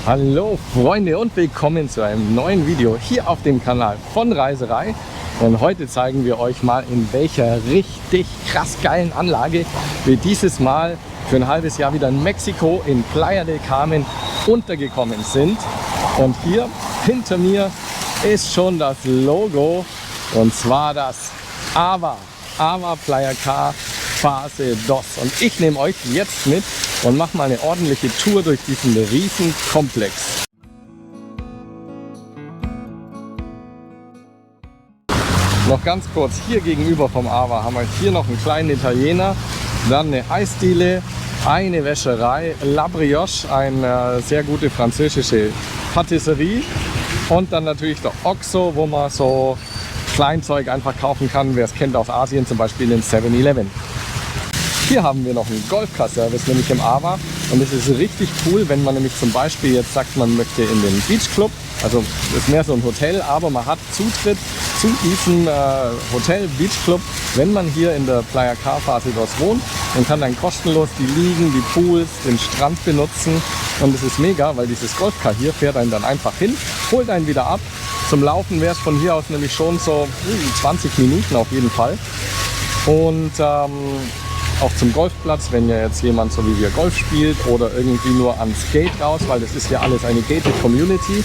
Hallo Freunde und willkommen zu einem neuen Video hier auf dem Kanal von Reiserei. Und heute zeigen wir euch mal, in welcher richtig krass geilen Anlage wir dieses Mal für ein halbes Jahr wieder in Mexiko in Playa del Carmen untergekommen sind. Und hier hinter mir ist schon das Logo, und zwar das AVA Playa Car Phase DOS. Und ich nehme euch jetzt mit und mache mal eine ordentliche Tour durch diesen riesen Komplex. Noch ganz kurz, hier gegenüber vom AVA haben wir hier noch einen kleinen Italiener, dann eine Eisdiele, eine Wäscherei, La Brioche, eine sehr gute französische Patisserie und dann natürlich der Oxxo, wo man so Kleinzeug einfach kaufen kann, wer es kennt aus Asien, zum Beispiel in 7-Eleven. Hier haben wir noch einen Golfcar-Service, nämlich im AVA, und es ist richtig cool, wenn man nämlich zum Beispiel jetzt sagt, man möchte in den Beachclub, also das ist mehr so ein Hotel, aber man hat Zutritt zu diesem Hotel Beachclub, wenn man hier in der Playa Car Phase DOS wohnt, und kann dann kostenlos die Liegen, die Pools, den Strand benutzen, und es ist mega, weil dieses Golfcar hier fährt einen dann einfach hin, holt einen wieder ab. Zum Laufen wäre es von hier aus nämlich schon so 20 Minuten auf jeden Fall. Und auch zum Golfplatz, wenn ja jetzt jemand so wie wir Golf spielt oder irgendwie nur ans Gate raus, weil das ist ja alles eine gated Community.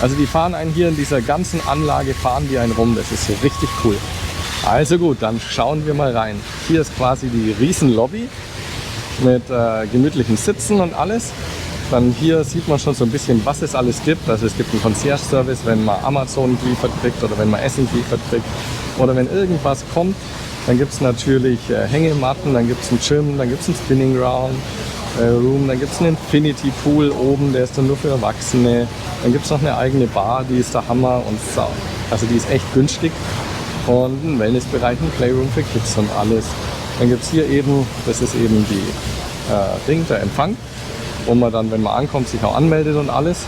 Also die fahren einen hier in dieser ganzen Anlage, fahren die einen rum, das ist so richtig cool. Also gut, dann schauen wir mal rein. Hier ist quasi die Riesenlobby mit gemütlichen Sitzen und alles. Dann hier sieht man schon so ein bisschen, was es alles gibt. Also es gibt einen Concierge-Service, wenn man Amazon geliefert kriegt oder wenn man Essen geliefert kriegt oder wenn irgendwas kommt. Dann gibt es natürlich Hängematten, dann gibt es einen Gym, dann gibt es einen Spinning Room, dann gibt es einen Infinity Pool oben, der ist dann nur für Erwachsene. Dann gibt es noch eine eigene Bar, die ist der Hammer und so. Also die ist echt günstig. Und ein Wellnessbereich, ein Playroom für Kids und alles. Dann gibt es hier eben, das ist eben der Empfang, wo man dann, wenn man ankommt, sich auch anmeldet und alles.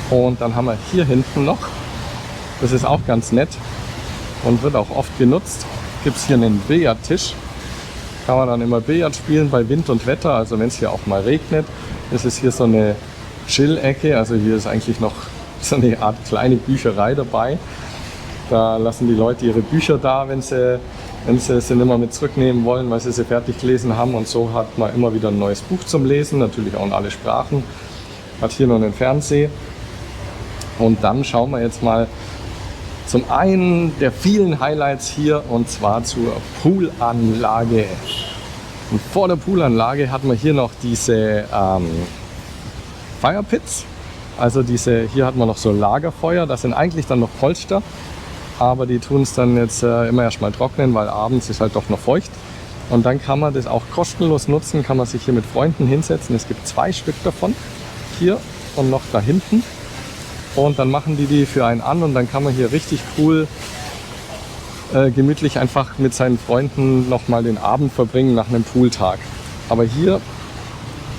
Und dann haben wir hier hinten noch, das ist auch ganz nett und wird auch oft genutzt, gibt es hier einen Billardtisch. Kann man dann immer Billard spielen bei Wind und Wetter, also wenn es hier auch mal regnet. Das ist hier so eine Chill-Ecke, also hier ist eigentlich noch so eine Art kleine Bücherei dabei. Da lassen die Leute ihre Bücher da, wenn sie nicht mehr mit zurücknehmen wollen, weil sie fertig gelesen haben. Und so hat man immer wieder ein neues Buch zum Lesen, natürlich auch in alle Sprachen. Hat hier noch einen Fernseher. Und dann schauen wir jetzt mal zum einen der vielen Highlights hier, und zwar zur Poolanlage. Und vor der Poolanlage hat man hier noch diese Fire Pits. Also hier hat man noch so Lagerfeuer, das sind eigentlich dann noch Polster. Aber die tun es dann jetzt immer erst mal trocknen, weil abends ist halt doch noch feucht. Und dann kann man das auch kostenlos nutzen, kann man sich hier mit Freunden hinsetzen. Es gibt 2 Stück davon, hier und noch da hinten. Und dann machen die für einen an, und dann kann man hier richtig cool, gemütlich einfach mit seinen Freunden nochmal den Abend verbringen nach einem Pooltag. Aber hier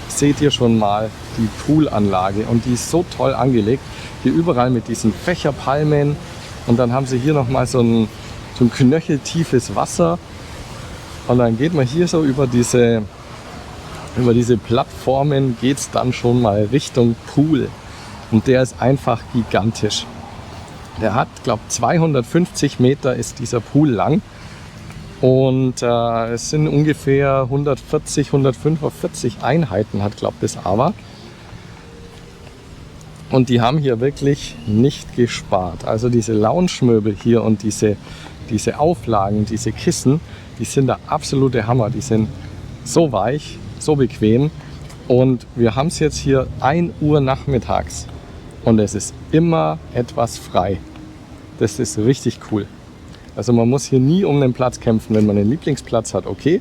seht ihr schon mal die Poolanlage, und die ist so toll angelegt. Hier überall mit diesen Fächerpalmen. Und dann haben sie hier nochmal so ein knöcheltiefes Wasser. Und dann geht man hier so über diese Plattformen, geht es dann schon mal Richtung Pool. Und der ist einfach gigantisch. Der hat, glaube ich, 250 Meter ist dieser Pool lang. Und es sind ungefähr 145 Einheiten, hat, glaube ich, das AVA. Und die haben hier wirklich nicht gespart. Also diese Lounge-Möbel hier und diese Auflagen, diese Kissen, die sind der absolute Hammer. Die sind so weich, so bequem. Und wir haben es jetzt hier 1 Uhr nachmittags. Und es ist immer etwas frei. Das ist richtig cool. Also man muss hier nie um den Platz kämpfen. Wenn man einen Lieblingsplatz hat, okay.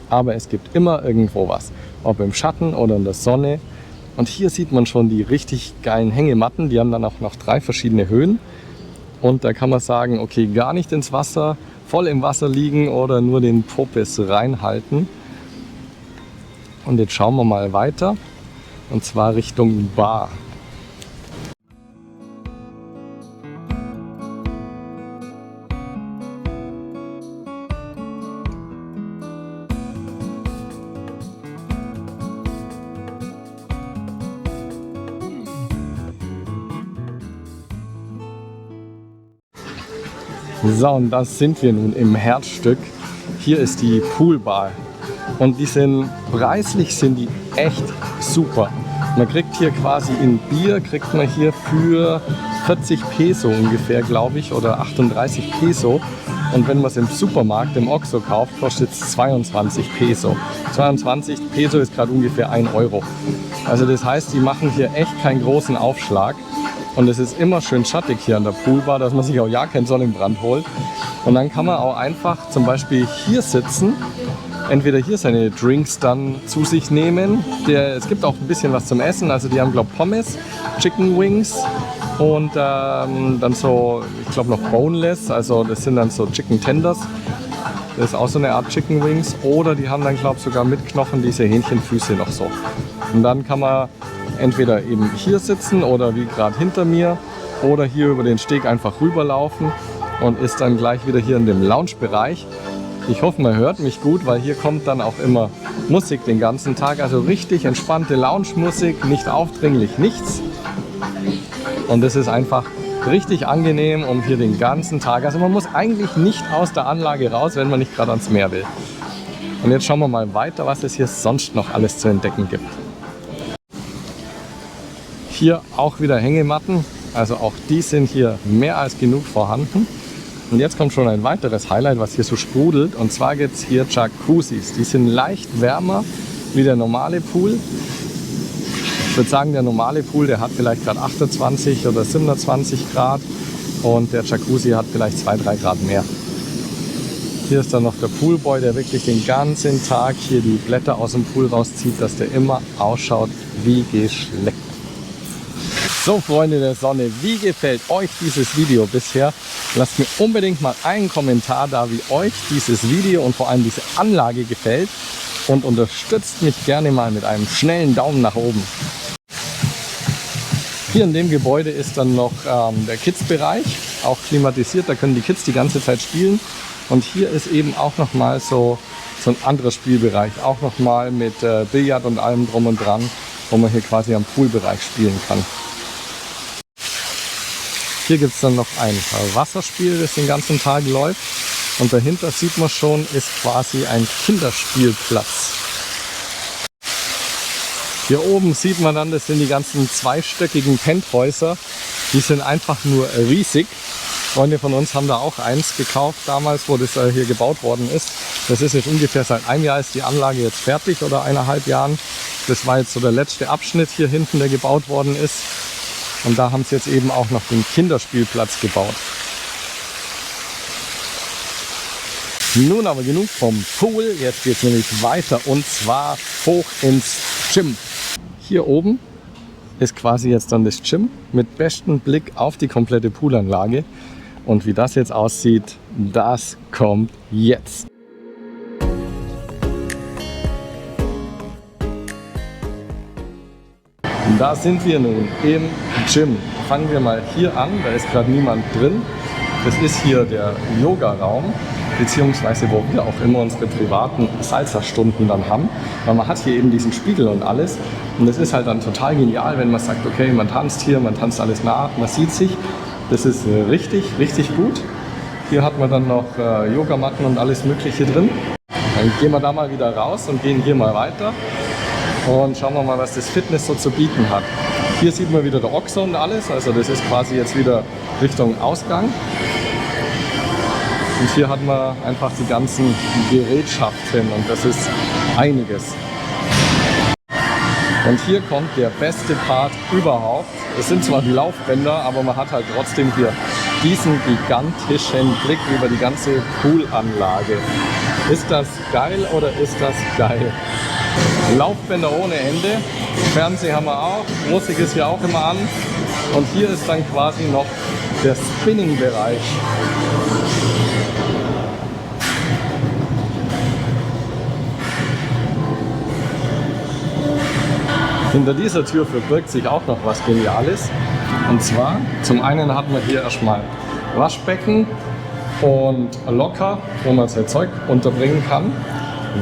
Aber es gibt immer irgendwo was. Ob im Schatten oder in der Sonne. Und hier sieht man schon die richtig geilen Hängematten. Die haben dann auch noch 3 verschiedene Höhen. Und da kann man sagen, okay, gar nicht ins Wasser, voll im Wasser liegen oder nur den Popes reinhalten. Und jetzt schauen wir mal weiter. Und zwar Richtung Bar. So, und da sind wir nun im Herzstück. Hier ist die Poolbar. Und die sind, preislich sind die echt super. Man kriegt hier quasi in Bier, kriegt man hier für 40 Peso ungefähr, glaube ich, oder 38 Peso. Und wenn man es im Supermarkt, im Oxxo kauft, kostet es 22 Peso. 22 Peso ist gerade ungefähr 1 Euro. Also das heißt, die machen hier echt keinen großen Aufschlag. Und es ist immer schön schattig hier an der Poolbar, dass man sich auch ja keinen Sonnenbrand holt. Und dann kann man auch einfach zum Beispiel hier sitzen, entweder hier seine Drinks dann zu sich nehmen. Es gibt auch ein bisschen was zum Essen, also die haben, glaube ich, Pommes, Chicken Wings und dann so, ich glaube, noch Boneless, also das sind dann so Chicken Tenders. Das ist auch so eine Art Chicken Wings. Oder die haben dann, glaube ich, sogar mit Knochen diese Hähnchenfüße noch so. Und dann kann man entweder eben hier sitzen oder wie gerade hinter mir oder hier über den Steg einfach rüberlaufen und ist dann gleich wieder hier in dem Lounge-Bereich. Ich hoffe, man hört mich gut, weil hier kommt dann auch immer Musik den ganzen Tag. Also richtig entspannte Lounge-Musik, nicht aufdringlich, nichts. Und das ist einfach richtig angenehm, um hier den ganzen Tag, also man muss eigentlich nicht aus der Anlage raus, wenn man nicht gerade ans Meer will. Und jetzt schauen wir mal weiter, was es hier sonst noch alles zu entdecken gibt. Hier auch wieder Hängematten, also auch die sind hier mehr als genug vorhanden. Und jetzt kommt schon ein weiteres Highlight, was hier so sprudelt. Und zwar gibt es hier Jacuzzis. Die sind leicht wärmer wie der normale Pool. Ich würde sagen, der normale Pool, der hat vielleicht gerade 28 oder 27 Grad. Und der Jacuzzi hat vielleicht 2-3 Grad mehr. Hier ist dann noch der Poolboy, der wirklich den ganzen Tag hier die Blätter aus dem Pool rauszieht, dass der immer ausschaut wie geschleckt. So, Freunde der Sonne, wie gefällt euch dieses Video bisher? Lasst mir unbedingt mal einen Kommentar da, wie euch dieses Video und vor allem diese Anlage gefällt. Und unterstützt mich gerne mal mit einem schnellen Daumen nach oben. Hier in dem Gebäude ist dann noch der Kids-Bereich, auch klimatisiert, da können die Kids die ganze Zeit spielen. Und hier ist eben auch nochmal so ein anderer Spielbereich, auch nochmal mit Billard und allem drum und dran, wo man hier quasi am Poolbereich spielen kann. Hier gibt es dann noch ein Wasserspiel, das den ganzen Tag läuft. Und dahinter sieht man schon, ist quasi ein Kinderspielplatz. Hier oben sieht man dann, das sind die ganzen zweistöckigen Penthäuser. Die sind einfach nur riesig. Freunde von uns haben da auch eins gekauft damals, wo das hier gebaut worden ist. Das ist jetzt ungefähr seit einem Jahr ist die Anlage jetzt fertig oder 1,5 Jahren. Das war jetzt so der letzte Abschnitt hier hinten, der gebaut worden ist. Und da haben sie jetzt eben auch noch den Kinderspielplatz gebaut. Nun aber genug vom Pool, jetzt geht es nämlich weiter und zwar hoch ins Gym. Hier oben ist quasi jetzt dann das Gym mit bestem Blick auf die komplette Poolanlage. Und wie das jetzt aussieht, das kommt jetzt. Da sind wir nun im Gym. Fangen wir mal hier an, da ist gerade niemand drin. Das ist hier der Yoga-Raum, beziehungsweise wo wir auch immer unsere privaten Salsa-Stunden dann haben. Weil man hat hier eben diesen Spiegel und alles. Und das ist halt dann total genial, wenn man sagt, okay, man tanzt hier, man tanzt alles nach, man sieht sich. Das ist richtig, richtig gut. Hier hat man dann noch Yogamatten und alles Mögliche drin. Dann gehen wir da mal wieder raus und gehen hier mal weiter. Und schauen wir mal, was das Fitness so zu bieten hat. Hier sieht man wieder der Oxxo und alles, also das ist quasi jetzt wieder Richtung Ausgang. Und hier hat man einfach die ganzen Gerätschaften und das ist einiges. Und hier kommt der beste Part überhaupt. Es sind zwar die Laufbänder, aber man hat halt trotzdem hier diesen gigantischen Blick über die ganze Poolanlage. Ist das geil oder ist das geil? Laufbänder ohne Ende, Fernseher haben wir auch, Musik ist hier auch immer an und hier ist dann quasi noch der Spinning-Bereich. Hinter dieser Tür verbirgt sich auch noch was Geniales. Und zwar, zum einen hat man hier erstmal Waschbecken und Locker, wo man sein Zeug unterbringen kann,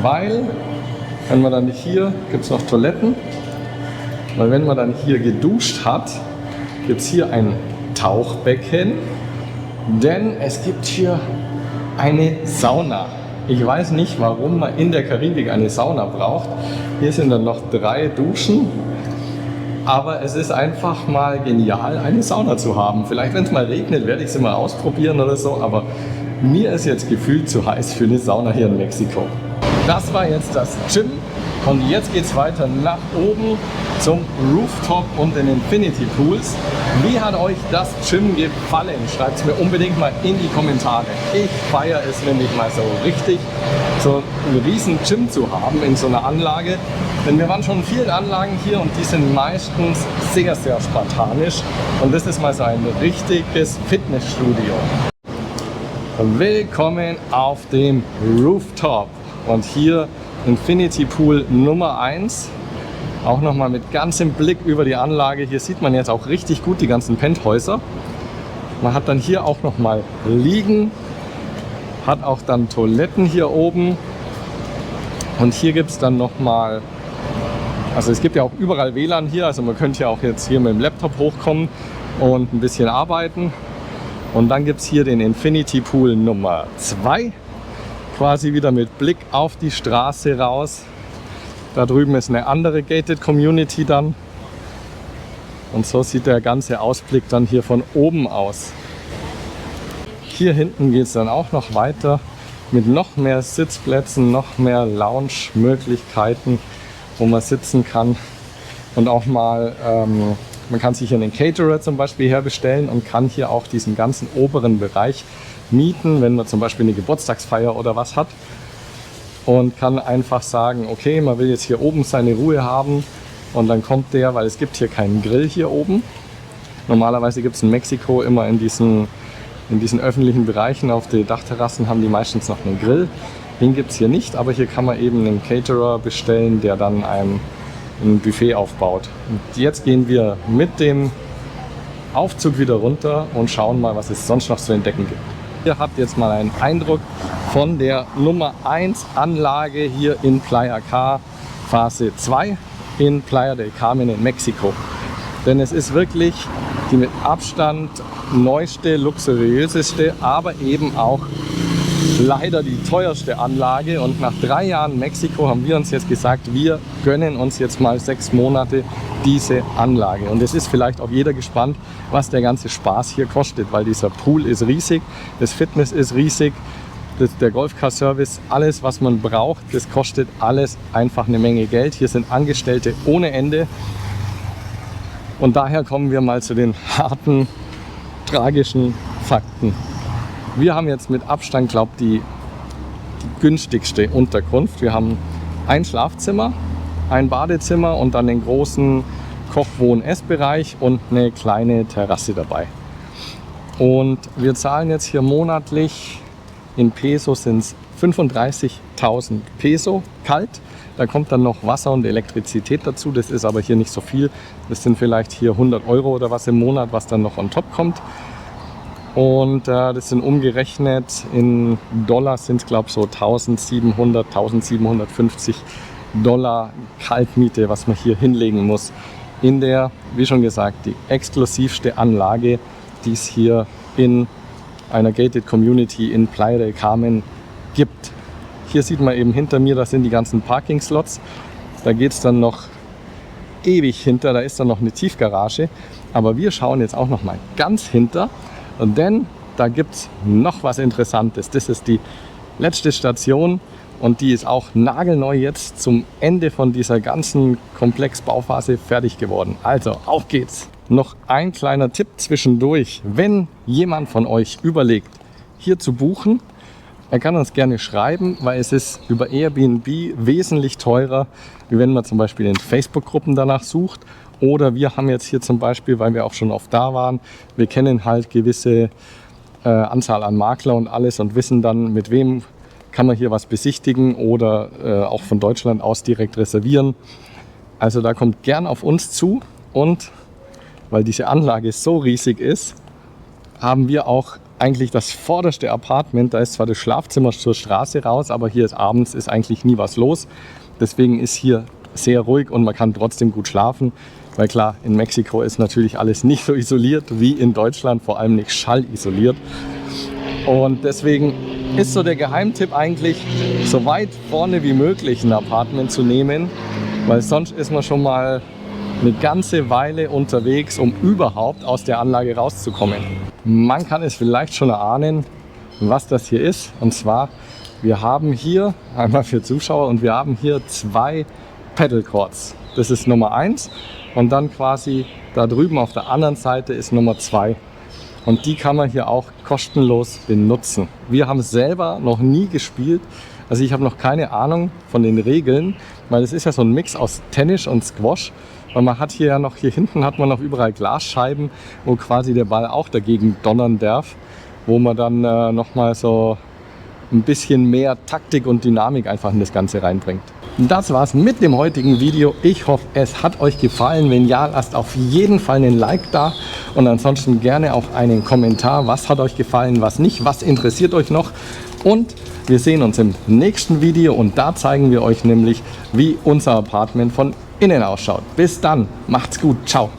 weil wenn man dann hier, gibt es noch Toiletten, weil wenn man dann hier geduscht hat, gibt es hier ein Tauchbecken denn es gibt hier eine Sauna. Ich weiß nicht, warum man in der Karibik eine Sauna braucht. Hier sind dann noch 3 Duschen. Aber es ist einfach mal genial, eine Sauna zu haben. Vielleicht, wenn es mal regnet, werde ich sie mal ausprobieren oder so. Aber mir ist jetzt gefühlt zu heiß für eine Sauna hier in Mexiko. Das war jetzt das Gym. Und jetzt geht es weiter nach oben zum Rooftop und den Infinity Pools. Wie hat euch das Gym gefallen? Schreibt es mir unbedingt mal in die Kommentare. Ich feiere es nämlich mal so richtig, so einen riesen Gym zu haben in so einer Anlage. Denn wir waren schon in vielen Anlagen hier und die sind meistens sehr, sehr spartanisch. Und das ist mal so ein richtiges Fitnessstudio. Willkommen auf dem Rooftop. Und hier Infinity Pool Nummer 1. Auch nochmal mit ganzem Blick über die Anlage. Hier sieht man jetzt auch richtig gut die ganzen Penthäuser. Man hat dann hier auch nochmal Liegen. Hat auch dann Toiletten hier oben. Und hier gibt es dann nochmal, also es gibt ja auch überall WLAN hier. Also man könnte ja auch jetzt hier mit dem Laptop hochkommen und ein bisschen arbeiten. Und dann gibt es hier den Infinity Pool Nummer 2. Quasi wieder mit Blick auf die Straße raus. Da drüben ist eine andere Gated Community dann. Und so sieht der ganze Ausblick dann hier von oben aus. Hier hinten geht es dann auch noch weiter mit noch mehr Sitzplätzen, noch mehr Lounge-Möglichkeiten, wo man sitzen kann. Und auch mal, man kann sich hier einen Caterer zum Beispiel herbestellen und kann hier auch diesen ganzen oberen Bereich mieten, wenn man zum Beispiel eine Geburtstagsfeier oder was hat. Und kann einfach sagen, okay, man will jetzt hier oben seine Ruhe haben und dann kommt der, weil es gibt hier keinen Grill hier oben. Normalerweise gibt es in Mexiko immer in diesen öffentlichen Bereichen auf den Dachterrassen haben die meistens noch einen Grill. Den gibt es hier nicht, aber hier kann man eben einen Caterer bestellen, der dann einem ein Buffet aufbaut. Und jetzt gehen wir mit dem Aufzug wieder runter und schauen mal, was es sonst noch zu entdecken gibt. Ihr habt jetzt mal einen Eindruck von der Nummer 1 Anlage hier in Playa K Phase 2 in Playa del Carmen in Mexiko. Denn es ist wirklich die mit Abstand neueste, luxuriöseste, aber eben auch leider die teuerste Anlage. Und nach 3 Jahren Mexiko haben wir uns jetzt gesagt, wir gönnen uns jetzt mal 6 Monate diese Anlage. Und es ist vielleicht auch jeder gespannt, was der ganze Spaß hier kostet, weil dieser Pool ist riesig, das Fitness ist riesig, der Golfcar-Service, alles was man braucht, das kostet alles einfach eine Menge Geld. Hier sind Angestellte ohne Ende. Und daher kommen wir mal zu den harten, tragischen Fakten. Wir haben jetzt mit Abstand, glaube ich, die günstigste Unterkunft. Wir haben ein Schlafzimmer, ein Badezimmer und dann den großen Koch-Wohn-Ess-Bereich und eine kleine Terrasse dabei. Und wir zahlen jetzt hier monatlich, in Peso sind es 35.000 Peso kalt. Da kommt dann noch Wasser und Elektrizität dazu. Das ist aber hier nicht so viel. Das sind vielleicht hier 100 Euro oder was im Monat, was dann noch on top kommt. Und das sind umgerechnet in Dollar sind es, glaube ich, so 1700, 1750 Dollar Kaltmiete, was man hier hinlegen muss. In der, wie schon gesagt, die exklusivste Anlage, die es hier in einer Gated Community in Playa del Carmen gibt. Hier sieht man eben hinter mir, das sind die ganzen Parking-Slots. Da geht es dann noch ewig hinter, da ist dann noch eine Tiefgarage. Aber wir schauen jetzt auch noch mal ganz hinter, denn da gibt es noch was Interessantes. Das ist die letzte Station und die ist auch nagelneu jetzt zum Ende von dieser ganzen Komplexbauphase fertig geworden. Also, auf geht's! Noch ein kleiner Tipp zwischendurch. Wenn jemand von euch überlegt, hier zu buchen, er kann uns gerne schreiben, weil es ist über Airbnb wesentlich teurer, wie wenn man zum Beispiel in Facebook-Gruppen danach sucht. Oder wir haben jetzt hier zum Beispiel, weil wir auch schon oft da waren, wir kennen halt gewisse Anzahl an Makler und alles und wissen dann, mit wem kann man hier was besichtigen oder auch von Deutschland aus direkt reservieren. Also da kommt gern auf uns zu und weil diese Anlage so riesig ist, haben wir auch eigentlich das vorderste Apartment. Da ist zwar das Schlafzimmer zur Straße raus, aber hier ist abends ist eigentlich nie was los. Deswegen ist hier sehr ruhig und man kann trotzdem gut schlafen. Weil klar, in Mexiko ist natürlich alles nicht so isoliert wie in Deutschland, vor allem nicht schallisoliert. Und deswegen ist so der Geheimtipp eigentlich, so weit vorne wie möglich ein Apartment zu nehmen, weil sonst ist man schon mal eine ganze Weile unterwegs, um überhaupt aus der Anlage rauszukommen. Man kann es vielleicht schon erahnen, was das hier ist. Und zwar, wir haben hier, einmal für Zuschauer, und wir haben hier 2 Paddlequads. Das ist Nummer 1 und dann quasi da drüben auf der anderen Seite ist Nummer 2. Und die kann man hier auch kostenlos benutzen. Wir haben es selber noch nie gespielt. Also ich habe noch keine Ahnung von den Regeln, weil es ist ja so ein Mix aus Tennis und Squash. Und man hat hier ja noch, hier hinten hat man noch überall Glasscheiben, wo quasi der Ball auch dagegen donnern darf, wo man dann nochmal so ein bisschen mehr Taktik und Dynamik einfach in das Ganze reinbringt. Das war's mit dem heutigen Video. Ich hoffe, es hat euch gefallen. Wenn ja, lasst auf jeden Fall einen Like da und ansonsten gerne auch einen Kommentar. Was hat euch gefallen, was nicht, was interessiert euch noch? Und wir sehen uns im nächsten Video und da zeigen wir euch nämlich, wie unser Apartment von innen ausschaut. Bis dann, macht's gut, ciao!